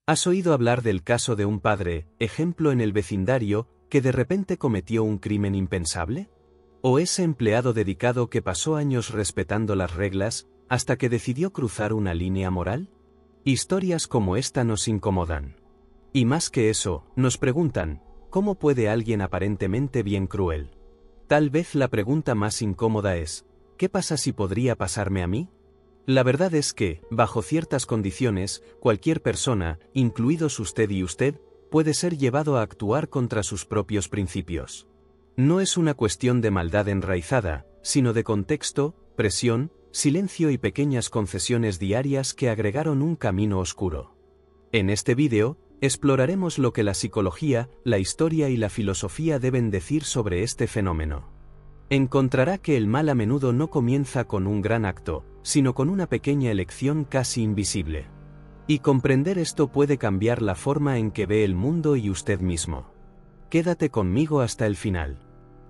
¿Has oído hablar del caso de un padre, ejemplo en el vecindario, que de repente cometió un crimen impensable? ¿O ese empleado dedicado que pasó años respetando las reglas, hasta que decidió cruzar una línea moral? Historias como esta nos incomodan. Y más que eso, nos preguntan, ¿cómo puede alguien aparentemente bien cruel? Tal vez la pregunta más incómoda es, ¿qué pasa si podría pasarme a mí? La verdad es que, bajo ciertas condiciones, cualquier persona, incluidos usted y usted, puede ser llevado a actuar contra sus propios principios. No es una cuestión de maldad enraizada, sino de contexto, presión, silencio y pequeñas concesiones diarias que agregaron un camino oscuro. En este vídeo, exploraremos lo que la psicología, la historia y la filosofía deben decir sobre este fenómeno. Encontrará que el mal a menudo no comienza con un gran acto, sino con una pequeña elección casi invisible. Y comprender esto puede cambiar la forma en que ve el mundo y usted mismo. Quédate conmigo hasta el final.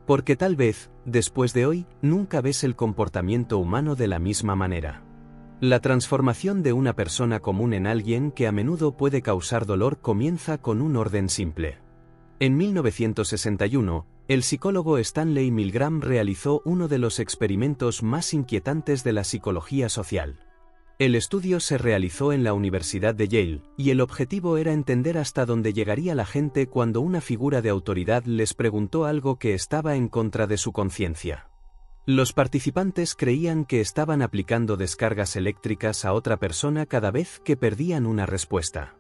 Porque tal vez, después de hoy, nunca ves el comportamiento humano de la misma manera. La transformación de una persona común en alguien que a menudo puede causar dolor comienza con un orden simple. En 1961, el psicólogo Stanley Milgram realizó uno de los experimentos más inquietantes de la psicología social. El estudio se realizó en la Universidad de Yale, y el objetivo era entender hasta dónde llegaría la gente cuando una figura de autoridad les preguntó algo que estaba en contra de su conciencia. Los participantes creían que estaban aplicando descargas eléctricas a otra persona cada vez que perdían una respuesta.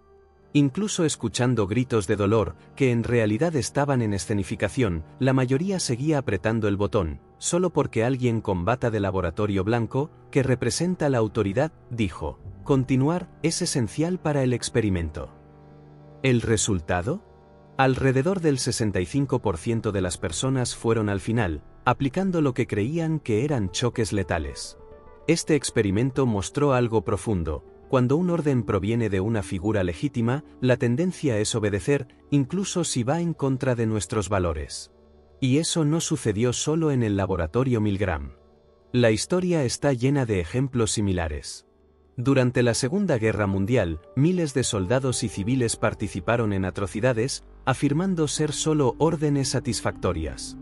Incluso escuchando gritos de dolor, que en realidad estaban en escenificación, la mayoría seguía apretando el botón, solo porque alguien con bata de laboratorio blanco, que representa la autoridad, dijo: continuar es esencial para el experimento. ¿El resultado? Alrededor del 65% de las personas fueron al final, aplicando lo que creían que eran choques letales. Este experimento mostró algo profundo. Cuando un orden proviene de una figura legítima, la tendencia es obedecer, incluso si va en contra de nuestros valores. Y eso no sucedió solo en el laboratorio Milgram. La historia está llena de ejemplos similares. Durante la Segunda Guerra Mundial, miles de soldados y civiles participaron en atrocidades, afirmando ser solo órdenes satisfactorias.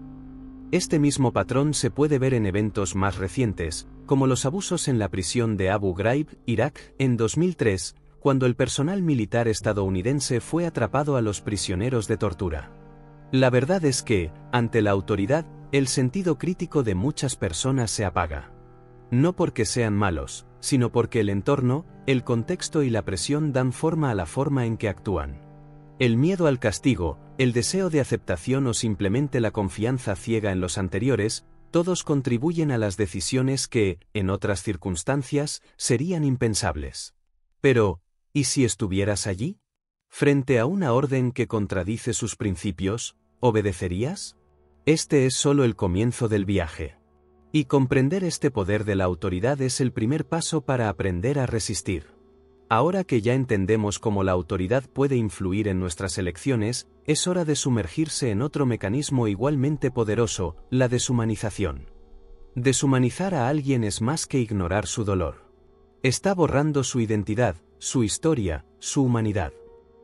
Este mismo patrón se puede ver en eventos más recientes, como los abusos en la prisión de Abu Ghraib, Irak, en 2003, cuando el personal militar estadounidense fue atrapado a los prisioneros de tortura. La verdad es que, ante la autoridad, el sentido crítico de muchas personas se apaga. No porque sean malos, sino porque el entorno, el contexto y la presión dan forma a la forma en que actúan. El miedo al castigo, el deseo de aceptación o simplemente la confianza ciega en los anteriores, todos contribuyen a las decisiones que, en otras circunstancias, serían impensables. Pero, ¿y si estuvieras allí? Frente a una orden que contradice sus principios, ¿obedecerías? Este es solo el comienzo del viaje. Y comprender este poder de la autoridad es el primer paso para aprender a resistir. Ahora que ya entendemos cómo la autoridad puede influir en nuestras elecciones, es hora de sumergirse en otro mecanismo igualmente poderoso, la deshumanización. Deshumanizar a alguien es más que ignorar su dolor. Está borrando su identidad, su historia, su humanidad.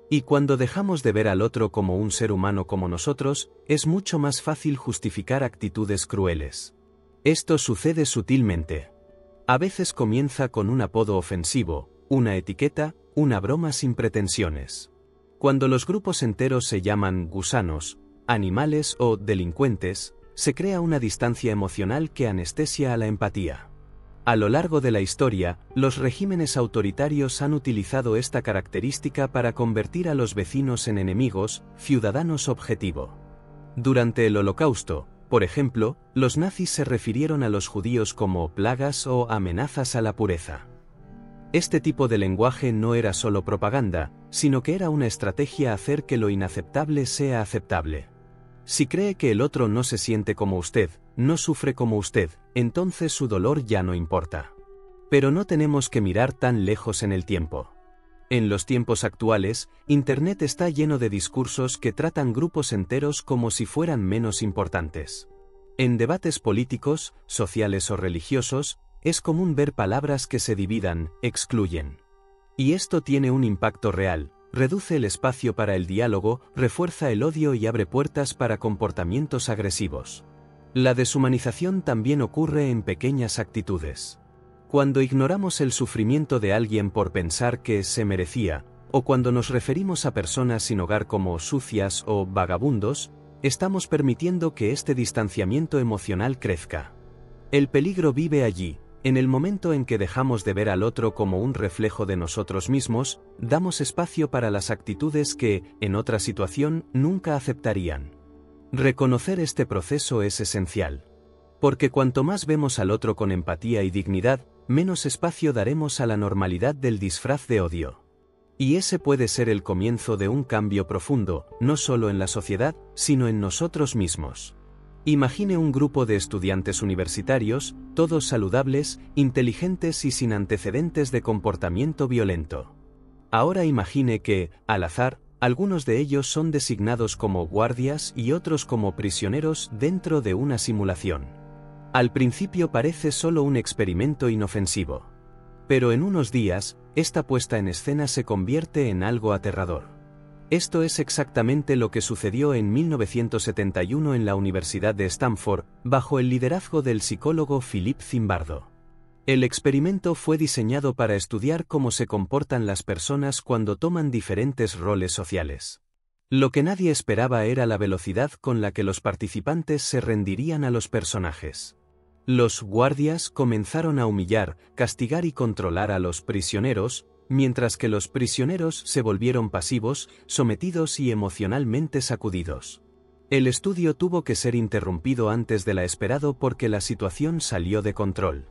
Y cuando dejamos de ver al otro como un ser humano como nosotros, es mucho más fácil justificar actitudes crueles. Esto sucede sutilmente. A veces comienza con un apodo ofensivo, una etiqueta, una broma sin pretensiones. Cuando los grupos enteros se llaman gusanos, animales o delincuentes, se crea una distancia emocional que anestesia a la empatía. A lo largo de la historia, los regímenes autoritarios han utilizado esta característica para convertir a los vecinos en enemigos, ciudadanos objetivo. Durante el Holocausto, por ejemplo, los nazis se refirieron a los judíos como plagas o amenazas a la pureza. Este tipo de lenguaje no era solo propaganda, sino que era una estrategia hacer que lo inaceptable sea aceptable. Si cree que el otro no se siente como usted, no sufre como usted, entonces su dolor ya no importa. Pero no tenemos que mirar tan lejos en el tiempo. En los tiempos actuales, Internet está lleno de discursos que tratan grupos enteros como si fueran menos importantes. En debates políticos, sociales o religiosos, es común ver palabras que se dividan, excluyen. Y esto tiene un impacto real, reduce el espacio para el diálogo, refuerza el odio y abre puertas para comportamientos agresivos. La deshumanización también ocurre en pequeñas actitudes. Cuando ignoramos el sufrimiento de alguien por pensar que se merecía, o cuando nos referimos a personas sin hogar como sucias o vagabundos, estamos permitiendo que este distanciamiento emocional crezca. El peligro vive allí. En el momento en que dejamos de ver al otro como un reflejo de nosotros mismos, damos espacio para las actitudes que, en otra situación, nunca aceptarían. Reconocer este proceso es esencial. Porque cuanto más vemos al otro con empatía y dignidad, menos espacio daremos a la normalidad del disfraz de odio. Y ese puede ser el comienzo de un cambio profundo, no solo en la sociedad, sino en nosotros mismos. Imagine un grupo de estudiantes universitarios, todos saludables, inteligentes y sin antecedentes de comportamiento violento. Ahora imagine que, al azar, algunos de ellos son designados como guardias y otros como prisioneros dentro de una simulación. Al principio parece solo un experimento inofensivo. Pero en unos días, esta puesta en escena se convierte en algo aterrador. Esto es exactamente lo que sucedió en 1971 en la Universidad de Stanford, bajo el liderazgo del psicólogo Philip Zimbardo. El experimento fue diseñado para estudiar cómo se comportan las personas cuando toman diferentes roles sociales. Lo que nadie esperaba era la velocidad con la que los participantes se rendirían a los personajes. Los guardias comenzaron a humillar, castigar y controlar a los prisioneros, mientras que los prisioneros se volvieron pasivos, sometidos y emocionalmente sacudidos. El estudio tuvo que ser interrumpido antes de lo esperado porque la situación salió de control.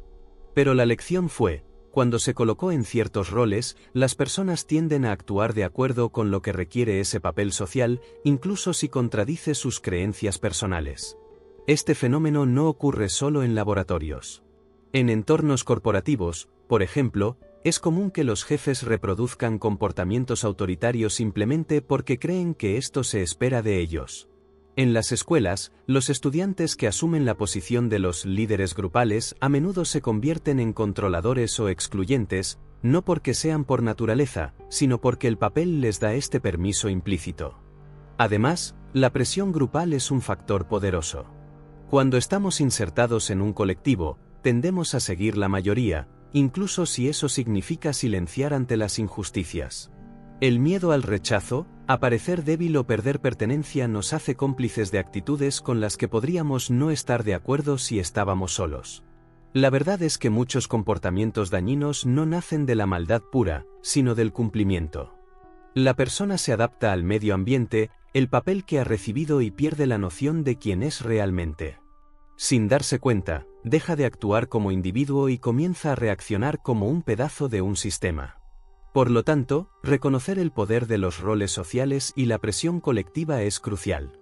Pero la lección fue, cuando se colocó en ciertos roles, las personas tienden a actuar de acuerdo con lo que requiere ese papel social, incluso si contradice sus creencias personales. Este fenómeno no ocurre solo en laboratorios. En entornos corporativos, por ejemplo, es común que los jefes reproduzcan comportamientos autoritarios simplemente porque creen que esto se espera de ellos. En las escuelas, los estudiantes que asumen la posición de los líderes grupales a menudo se convierten en controladores o excluyentes, no porque sean por naturaleza, sino porque el papel les da este permiso implícito. Además, la presión grupal es un factor poderoso. Cuando estamos insertados en un colectivo, tendemos a seguir la mayoría, incluso si eso significa silenciar ante las injusticias. El miedo al rechazo, a parecer débil o perder pertenencia nos hace cómplices de actitudes con las que podríamos no estar de acuerdo si estábamos solos. La verdad es que muchos comportamientos dañinos no nacen de la maldad pura, sino del cumplimiento. La persona se adapta al medio ambiente, el papel que ha recibido y pierde la noción de quién es realmente. Sin darse cuenta, deja de actuar como individuo y comienza a reaccionar como un pedazo de un sistema. Por lo tanto, reconocer el poder de los roles sociales y la presión colectiva es crucial.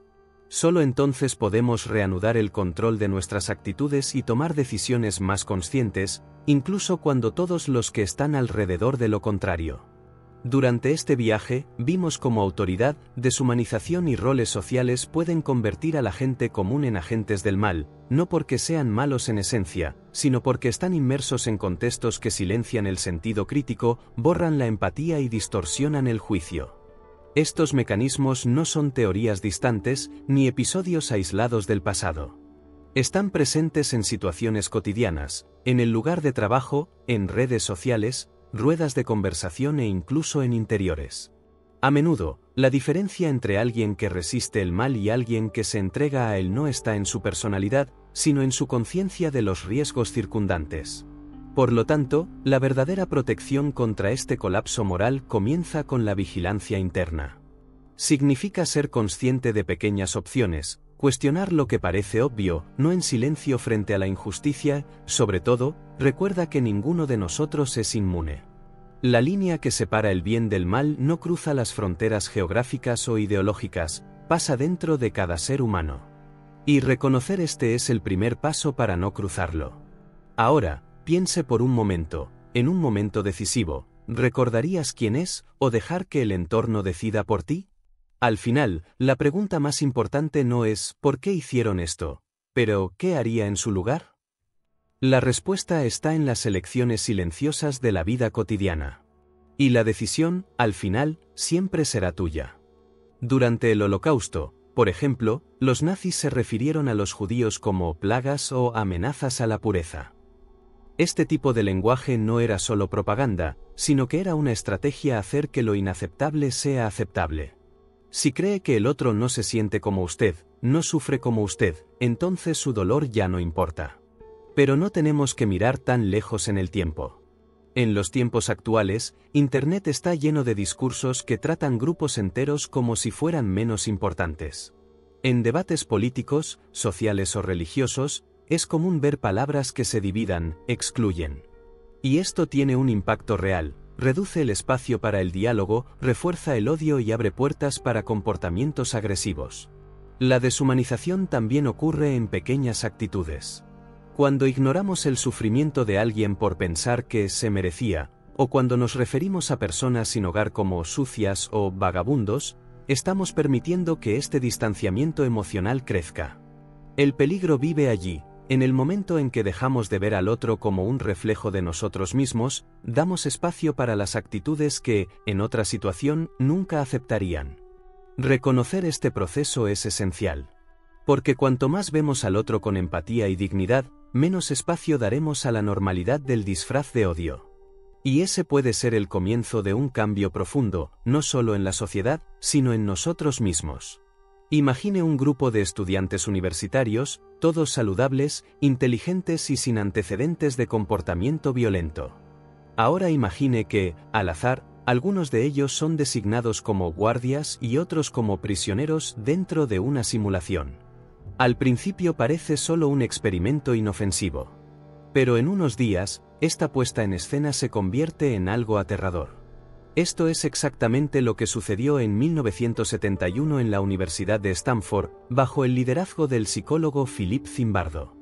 Solo entonces podemos reanudar el control de nuestras actitudes y tomar decisiones más conscientes, incluso cuando todos los que están alrededor de lo contrario. Durante este viaje, vimos cómo autoridad, deshumanización y roles sociales pueden convertir a la gente común en agentes del mal, no porque sean malos en esencia, sino porque están inmersos en contextos que silencian el sentido crítico, borran la empatía y distorsionan el juicio. Estos mecanismos no son teorías distantes, ni episodios aislados del pasado. Están presentes en situaciones cotidianas, en el lugar de trabajo, en redes sociales, ruedas de conversación e incluso en interiores. A menudo, la diferencia entre alguien que resiste el mal y alguien que se entrega a él no está en su personalidad, sino en su conciencia de los riesgos circundantes. Por lo tanto, la verdadera protección contra este colapso moral comienza con la vigilancia interna. Significa ser consciente de pequeñas opciones, cuestionar lo que parece obvio, no en silencio frente a la injusticia, sobre todo, recuerda que ninguno de nosotros es inmune. La línea que separa el bien del mal no cruza las fronteras geográficas o ideológicas, pasa dentro de cada ser humano. Y reconocer este es el primer paso para no cruzarlo. Ahora, piense por un momento, en un momento decisivo, ¿recordarías quién es o dejar que el entorno decida por ti? Al final, la pregunta más importante no es ¿por qué hicieron esto?, pero ¿qué haría en su lugar? La respuesta está en las elecciones silenciosas de la vida cotidiana. Y la decisión, al final, siempre será tuya. Durante el Holocausto, por ejemplo, los nazis se refirieron a los judíos como plagas o amenazas a la pureza. Este tipo de lenguaje no era solo propaganda, sino que era una estrategia hacer que lo inaceptable sea aceptable. Si cree que el otro no se siente como usted, no sufre como usted, entonces su dolor ya no importa. Pero no tenemos que mirar tan lejos en el tiempo. En los tiempos actuales, Internet está lleno de discursos que tratan grupos enteros como si fueran menos importantes. En debates políticos, sociales o religiosos, es común ver palabras que se dividan, excluyen. Y esto tiene un impacto real, reduce el espacio para el diálogo, refuerza el odio y abre puertas para comportamientos agresivos. La deshumanización también ocurre en pequeñas actitudes. Cuando ignoramos el sufrimiento de alguien por pensar que se merecía, o cuando nos referimos a personas sin hogar como sucias o vagabundos, estamos permitiendo que este distanciamiento emocional crezca. El peligro vive allí, en el momento en que dejamos de ver al otro como un reflejo de nosotros mismos, damos espacio para las actitudes que, en otra situación, nunca aceptarían. Reconocer este proceso es esencial. Porque cuanto más vemos al otro con empatía y dignidad, menos espacio daremos a la normalidad del disfraz de odio. Y ese puede ser el comienzo de un cambio profundo, no solo en la sociedad, sino en nosotros mismos. Imagine un grupo de estudiantes universitarios, todos saludables, inteligentes y sin antecedentes de comportamiento violento. Ahora imagine que, al azar, algunos de ellos son designados como guardias y otros como prisioneros dentro de una simulación. Al principio parece solo un experimento inofensivo. Pero en unos días, esta puesta en escena se convierte en algo aterrador. Esto es exactamente lo que sucedió en 1971 en la Universidad de Stanford, bajo el liderazgo del psicólogo Philip Zimbardo.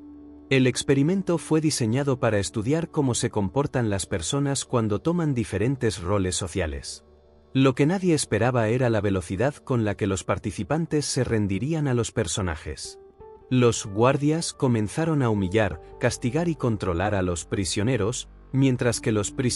El experimento fue diseñado para estudiar cómo se comportan las personas cuando toman diferentes roles sociales. Lo que nadie esperaba era la velocidad con la que los participantes se rendirían a los personajes. Los guardias comenzaron a humillar, castigar y controlar a los prisioneros, mientras que los prisioneros